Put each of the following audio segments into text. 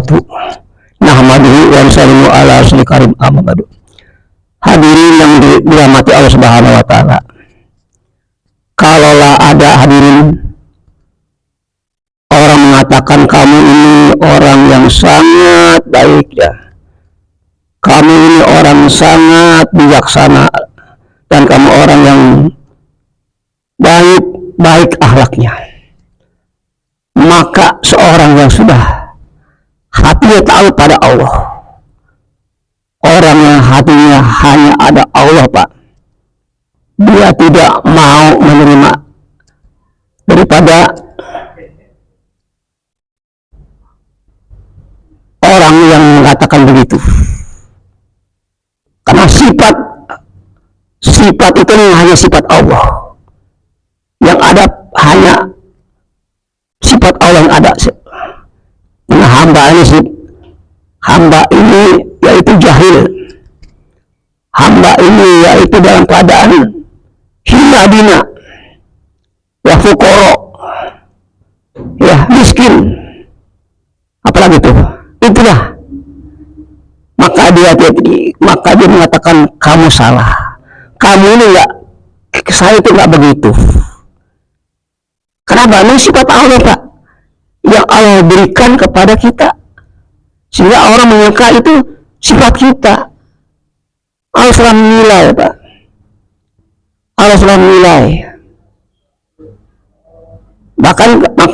wabarakatuh. Nahmaduhu wa nusallimu ala rasulil karim amma ba'du. Hadirin yang dirahmati Allah Subhanahu wa taala. Kalaulah ada hadirin orang mengatakan kamu ini orang yang sangat baik ya. Kamu ini orang sangat bijaksana dan kamu orang yang baik akhlaknya. Maka seorang yang sudah hatinya tahu pada Allah, orang yang hatinya hanya ada Allah Pak, dia tidak mau menerima daripada orang yang mengatakan begitu. Karena sifat itu hanya sifat Allah, yang ada hanya sifat Allah yang ada. Nah, hamba ini yaitu jahil, hamba ini yaitu dalam keadaan hina dina, ya fuqara, ya miskin, apalagi itulah. Maka dia mengatakan kamu salah, kamu ini enggak, saya itu enggak begitu. Kenapa? Ini sifat Allah Pak, yang Allah berikan kepada kita, sehingga orang menyangka itu sifat kita. Allah sudah menilai Pak, Allah sudah menilai. Bahkan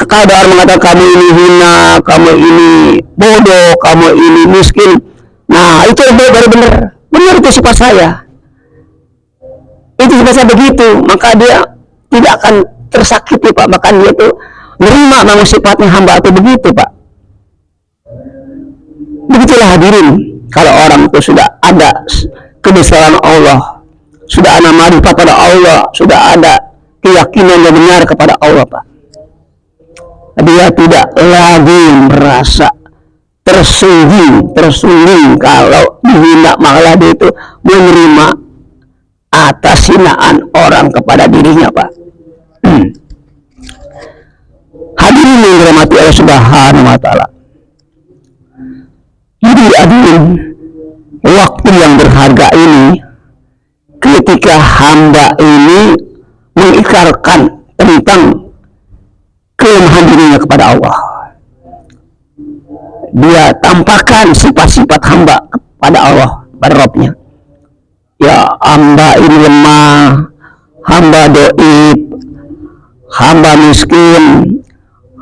kalau orang mengatakan kamu ini hina, kamu ini bodoh, kamu ini miskin, nah itu baru benar itu sifat saya, itu sifat saya begitu, maka dia tidak akan tersakiti Pak. Bahkan dia itu menerima memang sifatnya hamba itu begitu Pak. Begitulah hadirin, kalau orang itu sudah ada kebesaran Allah, sudah ada ma'rifat pada Allah, sudah ada keyakinan yang benar kepada Allah Pak, dia tidak lagi merasa tersungging kalau dihina, malah dia itu menerima atas hinaan orang kepada dirinya Pak. Hadirin yang dirahmati Allah Subhanahu wa taala. Jadi hadirin, waktu yang berharga ini ketika hamba ini mengikrarkan tentang kelemahan dirinya kepada Allah, dia tampakkan sifat-sifat hamba kepada Allah, pada Rabbnya. Ya, hamba ini lemah, hamba doib, hamba miskin,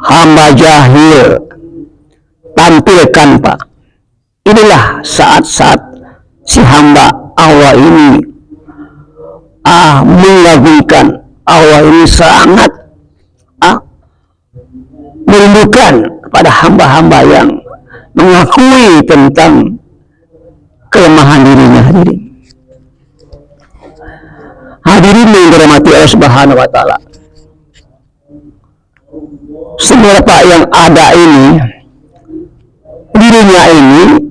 hamba jahil. Tampilkan Pak. Inilah saat-saat si hamba Allah ini mengagungkan, Allah ini sangat merindukan kepada hamba-hamba yang mengakui tentang kelemahan dirinya. Hadirin yang dirahmati Allah Subhanahu wa taala. Semua Pak yang ada ini, dirinya ini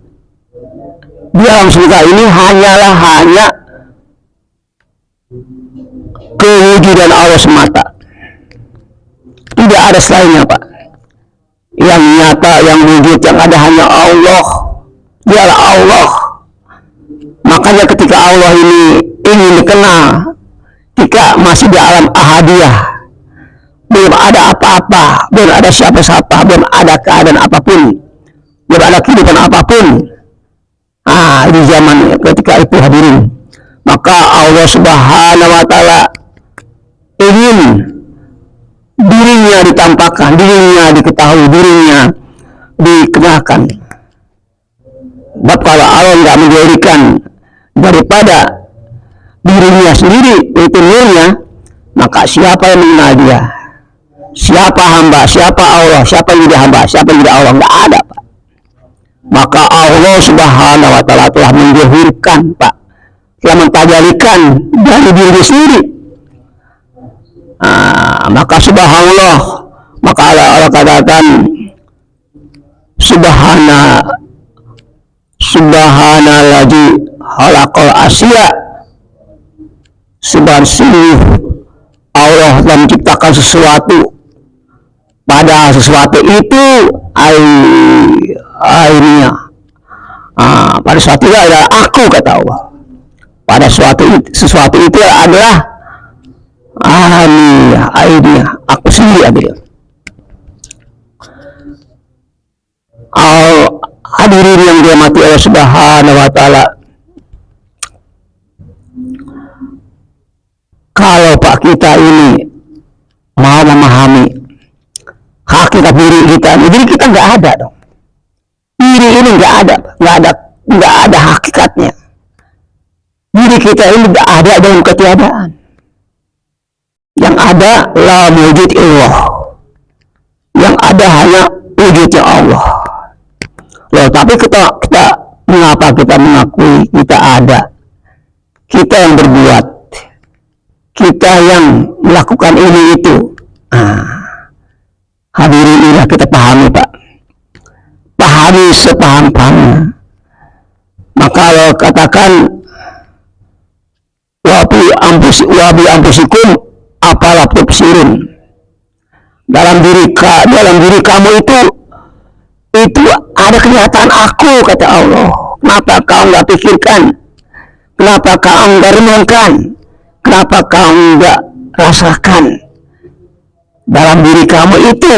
di alam surga ini hanya kewujudan Allah semata. Tidak ada selainnya Pak. Yang nyata, yang wujud, yang ada hanya Allah. Dialah Allah. Makanya ketika Allah ini ingin dikenal, ketika masih di alam ahadiyah, belum ada apa-apa, belum ada siapa-siapa, belum ada keadaan apapun, belum ada kehidupan apapun. Di zaman ketika itu hadirin, maka Allah Subhanahu wa taala ingin dirinya ditampakkan, dirinya diketahui, dirinya dikenalkan. Sebab kalau Allah nggak menjadikan daripada dirinya sendiri, yaitu nurnya, maka siapa yang mengenal dia? Siapa hamba? Siapa Allah? Siapa yang jadi hamba? Siapa yang jadi Allah? Nggak ada Pak. Maka Allah Subhanahu wa taala telah menjahirkan Pak, telah mentajalikan dari diri sendiri. Maka subhanallah, maka Allah katakan subhanalladzi khalaqal asya, sungguh Allah telah menciptakan sesuatu Padahal sesuatu itu akhirnya pada suatu itu adalah aku, kata Allah. Pada sesuatu itu adalah akhirnya aku sendiri adil. Hadirin yang dirahmati Allah Subhanahu wa taala, kalau Pak kita ini mau memahami hakikat diri kita, jadi kita nggak ada dong. Diri ini nggak ada hakikatnya. Diri kita ini nggak ada dalam ketiadaan. Yang ada la wujud Allah. Yang ada hanya wujudnya Allah. Loh, tapi mengapa kita mengakui kita ada? Kita yang berbuat, kita yang melakukan ini itu. Hadirin inilah kita pahami, Pak. Pahami sepaham-pahamnya. Maka kalau katakan wabi ampusikum apalah tubsirun, dalam diri kamu itu ada kenyataan aku, kata Allah. Kenapa kau nggak pikirkan? Kenapa kau nggak renungkan? Kenapa kau nggak rasakan? Dalam diri kamu itu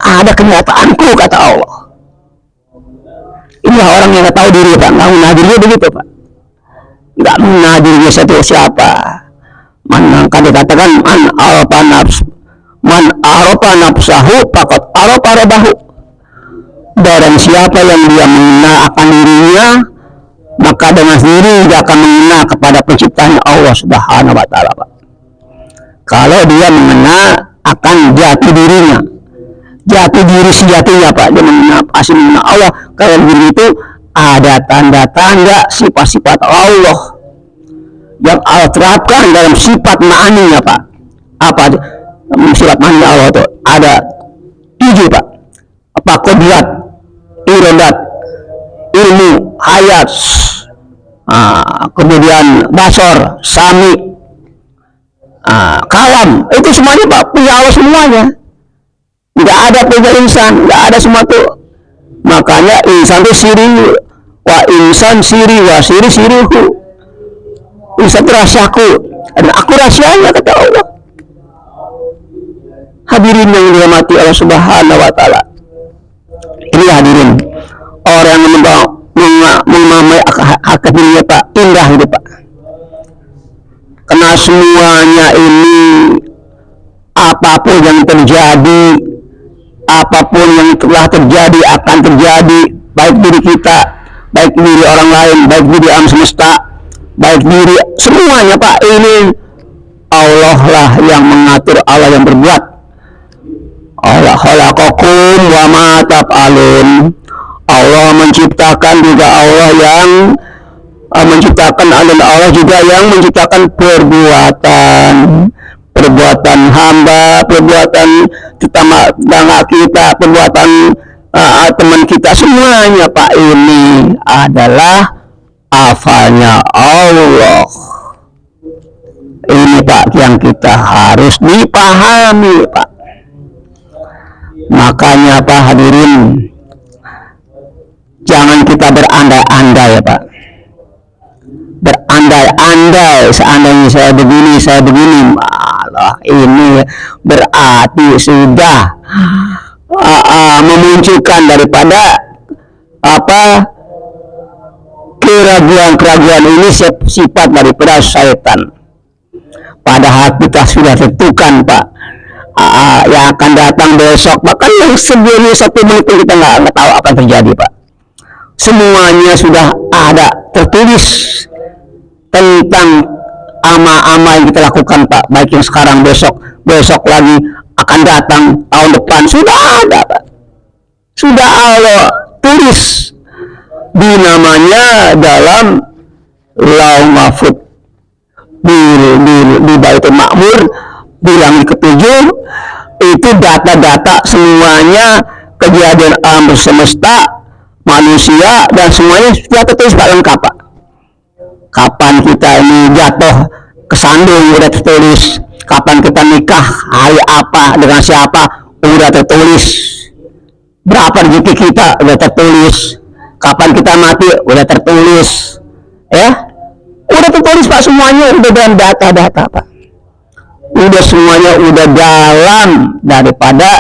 ada kenyataanku, kata Allah. Inilah orang yang nggak tahu diri, Pak. Nggak mengenal dirinya begitu, Pak. Nggak mengenal dirinya siapa. Kan dikatakan man arafa nafsahu faqad arafa rabbahu. Barang siapa yang dia mengenal akan dirinya, maka dengan sendiri dia akan mengenal kepada penciptanya Allah Subhanahu wa taala, Pak. Kalau dia mengenal akan jati dirinya, jati diri sejatinya, Pak, dia mengenal Allah. Kalau diri itu ada tanda-tanda sifat-sifat Allah yang Allah terapkan dalam sifat ma'aninya, Pak. Apa sifat ma'ani Allah itu? Ada 7, Pak. Apa? Qudrat, iradat, ilmu, hayat, kemudian basor, sami, kalam. Itu semuanya, Pak, punya Allah semuanya. Nggak ada punya insan, nggak ada semua tuh. Makanya insan itu siri, wa insan siri, wa siri sirihu. Insan itu rahasiaku, dan aku rahasianya, kata Allah. Hadirin yang dirahmati Allah Subhanahu wa taala. Ini hadirin, orang yang memahami hakikat dirinya, Pak, indah itu, Pak. Karena semuanya ini, apapun yang terjadi, apapun yang telah terjadi, akan terjadi, baik diri kita, baik diri orang lain, baik diri alam semesta, baik diri semuanya, Pak, ini Allah lah yang mengatur, Allah yang berbuat. Allah khalaqakum wa ma taf'alun. Allah menciptakan, juga Allah yang menciptakan, dan Allah juga yang menciptakan perbuatan hamba, perbuatan tetangga kita, perbuatan teman kita, semuanya, Pak, ini adalah afalnya Allah. Ini, Pak, yang kita harus dipahami, Pak. Makanya, Pak, hadirin, jangan kita berandai-andai, Pak. Berandai-andai, seandainya saya begini, malah ini berarti sudah memunculkan daripada keraguan ini sifat daripada syaitan. Padahal kita sudah tentukan, Pak, yang akan datang besok, bahkan yang sebelumnya 1 menit pun kita nggak tahu apa yang terjadi, Pak. Semuanya sudah ada tertulis tentang amal-amal yang kita lakukan, Pak, baik yang sekarang, besok lagi, akan datang tahun depan, sudah ada, Pak. Sudah Allah tulis di namanya dalam Lauh Mahfuz, di Baitul Ma'mur, di langit ke-7. Itu data-data semuanya, kejadian alam semesta, manusia, dan semuanya sudah tertulis, Pak, lengkap, Pak. Kapan kita ini jatuh kesandung udah tertulis, kapan kita nikah, hari apa, dengan siapa, udah tertulis. Berapa rezeki kita udah tertulis. Kapan kita mati udah tertulis. Ya, udah tertulis Pak, semuanya udah dalam data-data Pak. Udah semuanya udah dalam daripada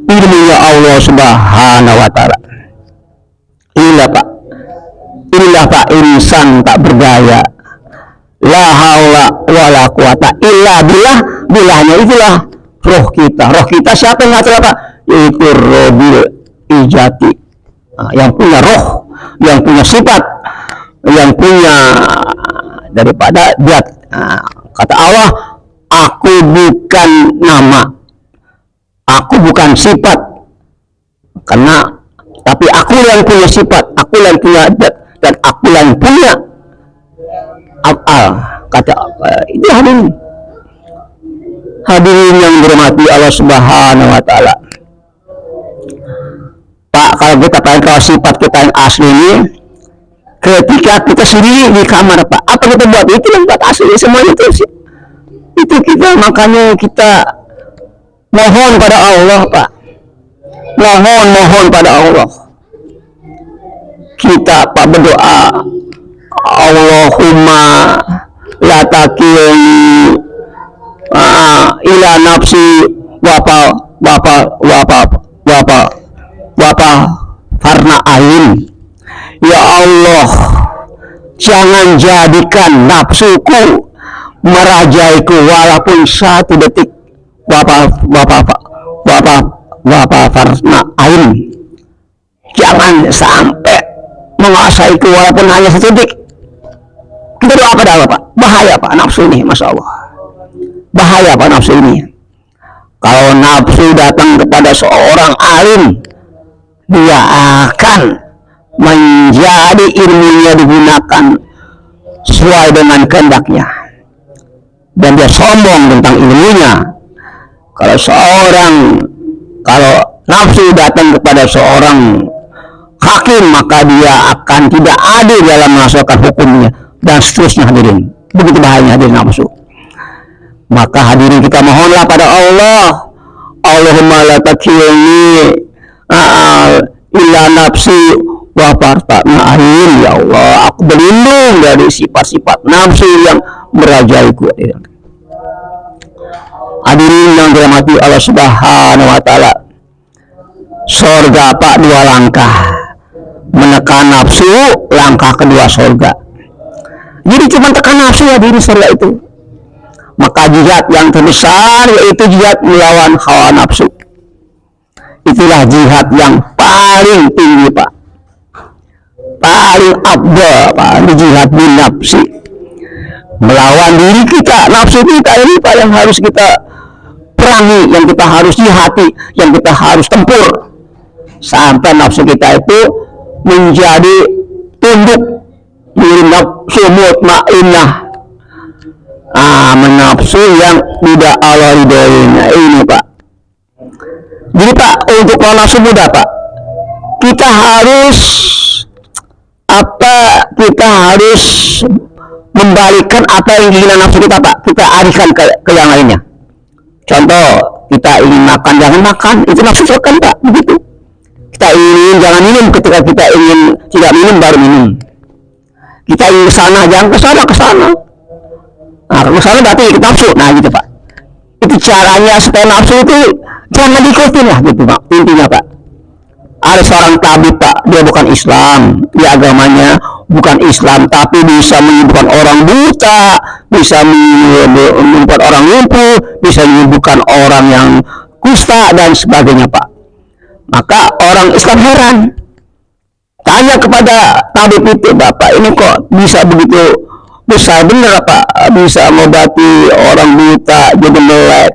ilmunya Allah Subhanahu wa taala. Inilah Pak. Inilah Pak insan tak berdaya. La haula wala quwata illa billah. Billahnya itulah roh kita. Roh kita siapa yang ngatur Pak? Yaitu Robil Ijati. Nah, yang punya roh, yang punya sifat, yang punya daripada zat. Nah, kata Allah, aku bukan nama, aku bukan sifat, karena tapi aku yang punya sifat, aku yang punya zat, dan aku yang punya af'al. Kata itu hadirin yang dirahmati Allah Subhanahu wa taala. Pak, kalau kita tahu sifat kita yang asli ini, ketika kita sendiri di kamar Pak, apa kita buat itu yang buat asli semuanya itu kita, makanya kita mohon pada Allah Pak, mohon pada Allah, kita Pak berdoa, Allahumma la takilni ila nafsi wapa farna ain. Ya Allah, jangan jadikan nafsuku merajaiku walaupun satu detik. Wapa farna ain, jangan sampai menguasaiku walaupun hanya satu detik. Kita doa pada Allah Pak. Bahaya Pak nafsu ini, Masya Allah, bahaya Pak nafsu ini. Kalau nafsu datang kepada seorang alim, dia akan menjadi ilmunya digunakan sesuai dengan kehendaknya, dan dia sombong tentang ilmunya. Kalau nafsu datang kepada seorang hakim, maka dia akan tidak adil dalam melaksanakan hukumnya, dan seterusnya hadirin. Begitu bahayanya hadirin nafsu. Maka hadirin kita mohonlah pada Allah, Allahumma la takilni illa nafsi wa farta'na ain. Ya Allah, aku berlindung dari sifat-sifat nafsu yang merajaiku. Hadirin yang dirahmati Allah Subhanahu wa taala, surga Pak dua langkah, menekan nafsu, langkah kedua surga. Jadi cuma tekan nafsu ya diri surga itu. Maka jihad yang terbesar yaitu jihad melawan hawa nafsu. Itulah jihad yang paling tinggi Pak, paling abdal Pak, jihad bin nafsi. Melawan diri kita, nafsu kita ini Pak, yang harus kita perangi, yang kita harus jihati, yang kita harus tempur, sampai nafsu kita itu menjadi tunduk menjadi nafsu mutmainnah, menafsu yang tidak Allah ridhoinya ini Pak. Jadi Pak, untuk nafsu muda Pak, kita harus membalikkan apa yang diinginkan nafsu kita Pak, kita alihkan ke yang lainnya. Contoh, kita ingin makan, jangan makan, itu nafsu kan Pak, begitu. Kita ingin jangan minum, ketika kita ingin tidak minum baru minum. Kita ingin kesana, jangan kesana. Nah, kalau kesana berarti ikut nafsu. Nah gitu Pak, itu caranya supaya nafsu itu jangan diikutin lah gitu Pak, intinya Pak. Ada seorang tabib Pak, dia bukan Islam, dia agamanya bukan Islam, tapi bisa menyembuhkan orang buta, bisa menyembuhkan orang lumpuh, bisa menyembuhkan orang yang kusta dan sebagainya Pak. Maka orang Islam heran, tanya kepada tabib itu, Bapak ini kok bisa begitu besar bener Pak, bisa mengobati orang buta jadi melek,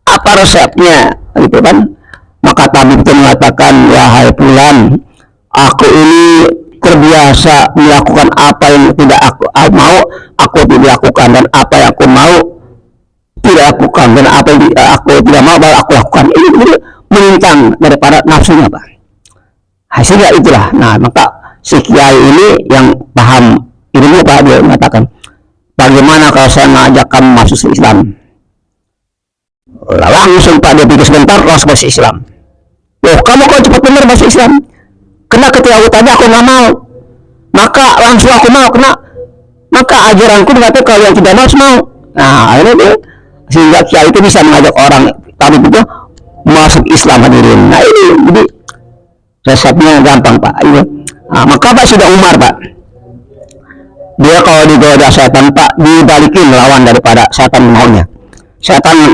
apa resepnya gitu kan. Maka tabib itu mengatakan, wahai fulan, aku ini terbiasa melakukan apa yang tidak aku mau, aku tidak lakukan, dan apa yang aku mau tidak lakukan, dan apa yang aku tidak mau baru aku lakukan. Ini menyimpang daripada nafsunya Pak. Hasilnya itulah. Nah, maka si kiai ini yang paham ilmu Pak, dia mengatakan, bagaimana kalau saya mengajak kamu masuk Islam? langsung Pak dia pikir sebentar langsung masuk Islam. Oh kamu kok cepat bener masuk Islam? Kena ketika aku tanya aku nggak mau, maka langsung aku mau kena, maka ajaranku berkata kalau yang tidak mau harus mau. Nah akhirnya dia, sehingga kiai itu bisa mengajak orang tadi itu masuk Islam hadirin. Nah ini jadi resepnya gampang Pak. Ini. Nah, maka Pak sudah Umar Pak, dia kalau digoda setan Pak dibalikin lawan daripada setan maunya. Setan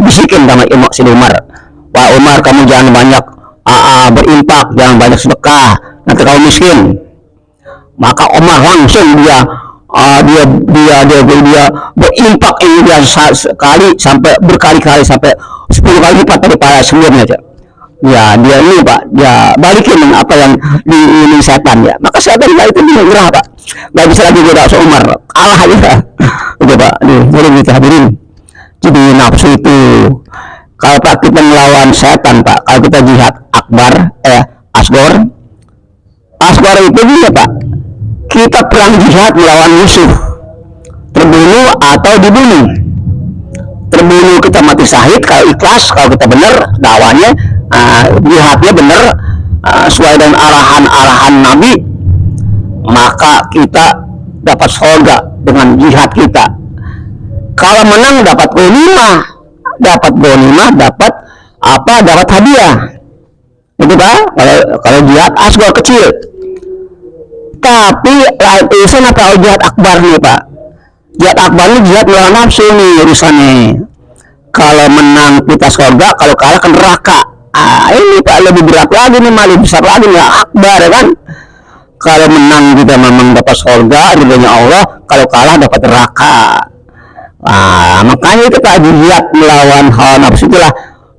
bisikin sama Imam Sidi Umar, wah Umar kamu jangan banyak berimpak, jangan banyak sedekah, nanti kamu miskin. Maka Umar langsung dia berimpak ini dia sekali sampai berkali-kali sampai 10 kali lipat daripada sebelumnya aja. Ya dia ini Pak, dia balikin apa yang ini setan ya. Maka setan itu menyerah Pak, nggak bisa lagi goda Umar, kalah aja. Itu Pak, jadi kita hadirin. Jadi nafsu itu kalau Pak kita melawan setan Pak, kalau kita jihad akbar asgor itu dia Pak, kita perang jihad melawan musuh, terbunuh atau dibunuh. Terbunuh kita mati syahid kalau ikhlas, kalau kita benar dakwanya, jihadnya benar sesuai dengan arahan Nabi, maka kita dapat surga dengan jihad kita. Kalau menang dapat ghanimah, dapat hadiah. Itu Pak, kalau jihad asgor kecil. Tapi lain urusan apa jihad akbar nih Pak? Jihad akbar ini jihad melawan nafsu nih urusannya. Kalau menang kita surga, kalau kalah ke neraka. Ini Pak lebih berat lagi nih, malah besar lagi nih akbar ya kan? Kalau menang kita memang dapat surga, ridhonya Allah, kalau kalah dapat neraka. Makanya kita jihad melawan hawa nafsu itulah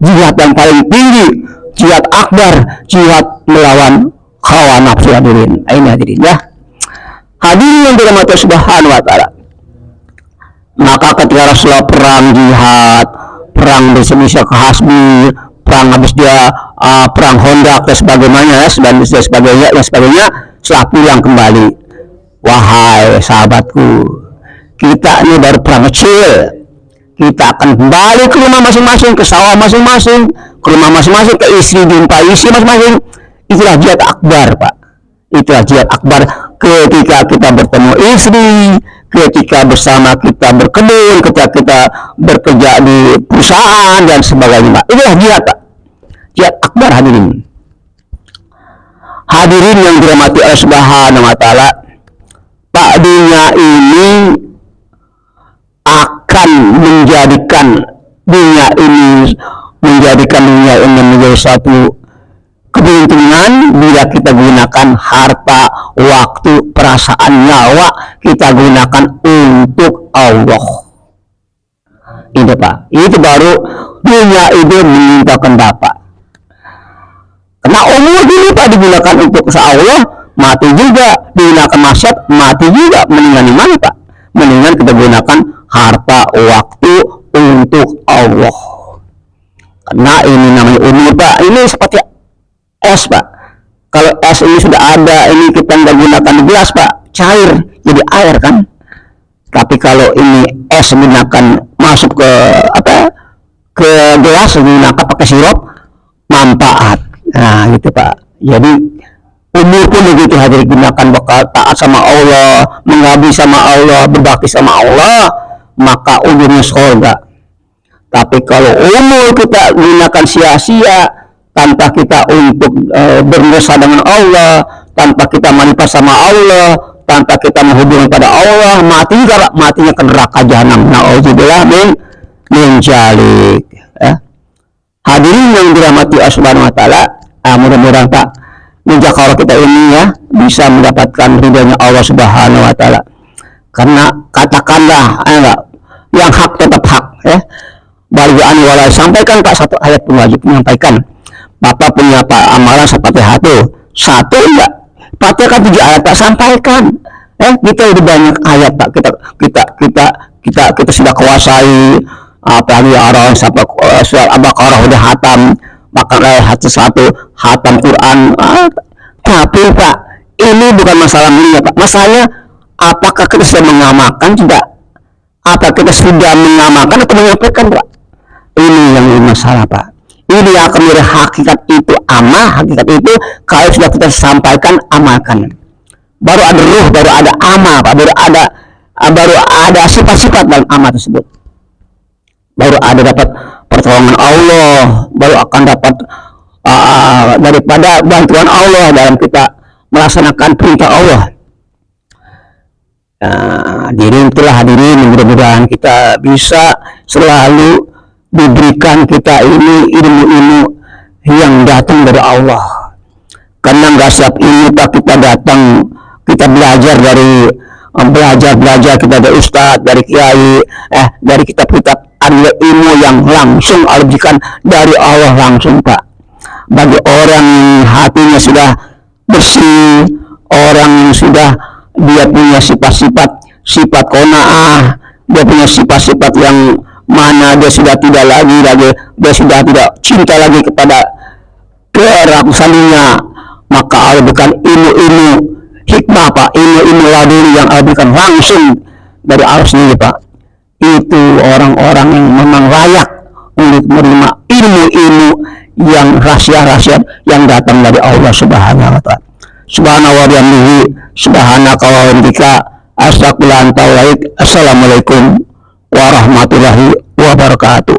jihad yang paling tinggi, jihad akbar, jihad melawan hawa nafsu hadirin. Ini hadirin ya. Hadirin yang dirahmati Allah Subhanahu wa taala. Maka ketika Rasulullah perang jihad, perang bisa ke Hasbi, perang habis dia perang Honda dan sebagainya dan sebagainya setelah pulang kembali, wahai sahabatku, kita ini baru perang kecil, kita akan kembali ke rumah masing-masing, ke sawah masing-masing, ke rumah masing-masing, ke istri jumpa istri masing-masing. Itulah jihad akbar Pak, itulah jihad akbar. Ketika kita bertemu istri, ketika bersama kita berkebun, ketika kita bekerja di perusahaan dan sebagainya Pak, itulah jihad Pak, jihad akbar hadirin. Hadirin yang dirahmati Allah Subhanahu wa taala, Pak, dunia ini akan menjadikan dunia ini menjadi satu keberuntungan bila kita gunakan harta, waktu, perasaan, nyawa kita gunakan untuk Allah. Itu Pak, itu baru dunia itu meninggalkan Bapak. Karena umur dulu Pak digunakan untuk Allah, mati juga, digunakan maksiat, mati juga. Mendingan mana Pak? Mendingan kita gunakan harta, waktu untuk Allah. Karena ini namanya umur Pak, ini seperti es Pak. Kalau es ini sudah ada, ini kita nggak gunakan di gelas Pak, cair jadi air kan. Tapi kalau ini es gunakan masuk ke gelas, gunakan pakai sirup, manfaat. Nah gitu Pak. Jadi umur pun begitu, hadir gunakan bakal taat sama Allah, mengabdi sama Allah, berbakti sama Allah, maka ujungnya surga. Tapi kalau umur kita gunakan sia-sia, tanpa kita untuk berdosa dengan Allah, tanpa kita manfaat sama Allah, tanpa kita menghubungi pada Allah, mati juga Pak, matinya ke neraka jahanam. Nauzubillah min dzalik. Hadirin yang dirahmati Allah Subhanahu wa taala, mudah-mudahan Pak menjaga kita ini ya bisa mendapatkan ridhonya Allah Subhanahu wa taala. Karena katakanlah yang hak tetap hak ya. Balian walai, sampaikan Pak satu ayat pun wajib menyampaikan. Bapak punya Pak amalan seperti satu enggak, Fatihah kan 7 ayat Pak, sampaikan. Kita udah banyak ayat Pak, kita sudah kuasai, apalagi orang sampai surat Al-Baqarah udah hatam, maka hati satu hatam Quran. Tapi Pak, ini bukan masalah ini Pak, masalahnya apakah kita sudah mengamalkan tidak? Apa kita sudah mengamalkan atau menyampaikan Pak? Ini masalah, Pak. Ini akan menjadi hakikat itu, hakikat itu kalau sudah kita sampaikan, amalkan. Baru ada ruh, baru ada amal, Pak. Baru ada sifat-sifat dalam amal tersebut. Baru ada dapat pertolongan Allah, baru akan dapat daripada bantuan Allah dalam kita melaksanakan perintah Allah. Hadirin, mudah-mudahan kita bisa selalu diberikan kita ini ilmu-ilmu yang datang dari Allah. Karena nggak siap ilmu Pak kita datang, kita belajar kita dari ustadz, dari kiai, dari kitab-kitab, ada ilmu yang langsung Allah berikan dari Allah langsung, Pak. Bagi orang yang hatinya sudah bersih, orang yang sudah dia punya sifat qanaah, dia punya sifat-sifat yang mana dia sudah tidak cinta lagi kepada kerakusannya, maka Allah berikan ilmu-ilmu hikmah, Pak, ilmu-ilmu laduni yang Allah berikan langsung dari Allah sendiri, Pak. Itu orang-orang yang memang layak untuk menerima ilmu-ilmu yang rahasia-rahasia yang datang dari Allah Subhanahu wa Ta'ala. Subhanahu wa bihamdihi, subhanaka wa bihamdika, astaghfiruka wa atubu ilaik. Assalamualaikum warahmatullahi wabarakatuh.